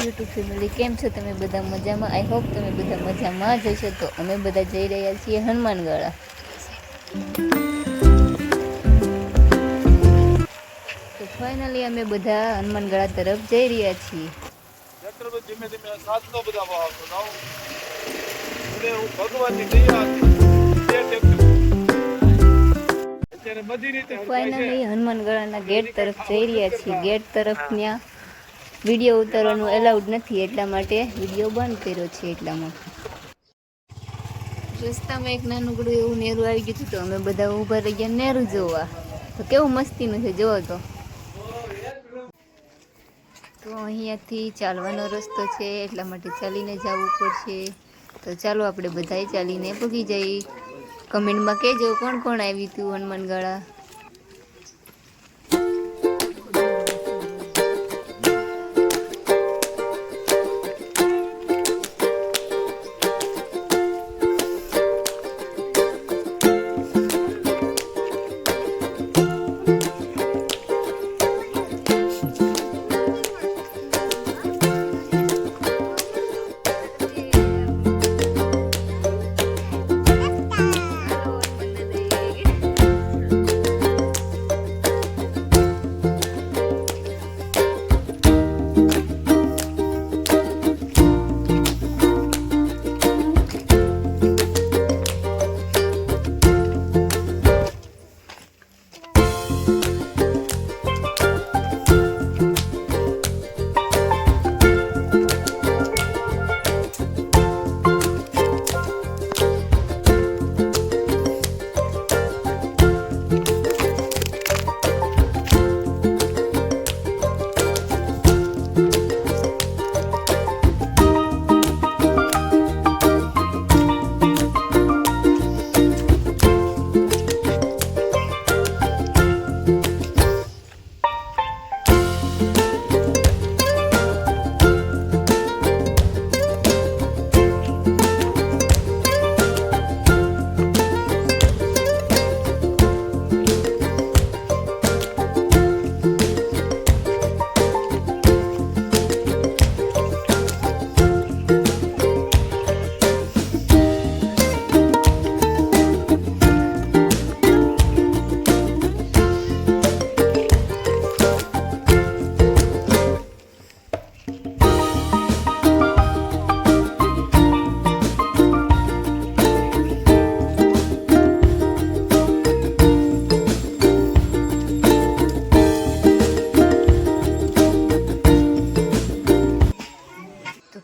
YouTube family, કેમ છો તમે બધા? મજામાં? આઈ હોપ તમે બધા મજામાં જ હશો. તો અમે બધા જઈ રહ્યા છીએ હનુમાનગઢા. તો ફાઇનલી અમે બધા હનુમાનગઢા તરફ જઈ રહ્યા છીએ. ફાઇનલી હનુમાનગઢાના ગેટ તરફ જઈ રહ્યા છીએ. ગેટ તરફ ત્યાં વિડીયો ઉતારવાનું એલાઉડ નથી, એટલા માટે વિડીયો બંધ કર્યો છે. એટલા માટે રસ્તામાં એક નાનકડું એવું નેરું આવી ગયું હતું, તો અમે બધા ઊભા રહી ગયા નેરું જોવા. તો કેવું મસ્તીનું છે, જોવો તો અહીંયાથી ચાલવાનો રસ્તો છે, એટલા માટે ચાલીને જવું પડશે. તો ચાલો આપણે બધાએ ચાલીને પગી જઈએ. કમેન્ટમાં કહેજો કોણ કોણ આવ્યું હતું હનુમાનગઢા.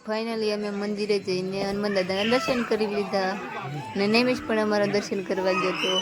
ફાઇનલી અમે મંદિરે જઈને હનુમાન દાદાના દર્શન કરી લીધા, અને નેમેશ પણ અમારા દર્શન કરવા ગયો હતો.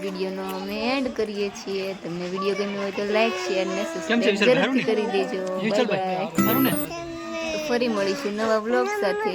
વિડીયોનો અમે એન્ડ કરીએ છીએ. તમને વિડીયો ગમ્યો હોય તો લાઈક, શેર અને સબસ્ક્રાઇબ જરૂરથી કરી દેજો. Bye bye. ફરી મળીશું નવા વ્લોગ સાથે.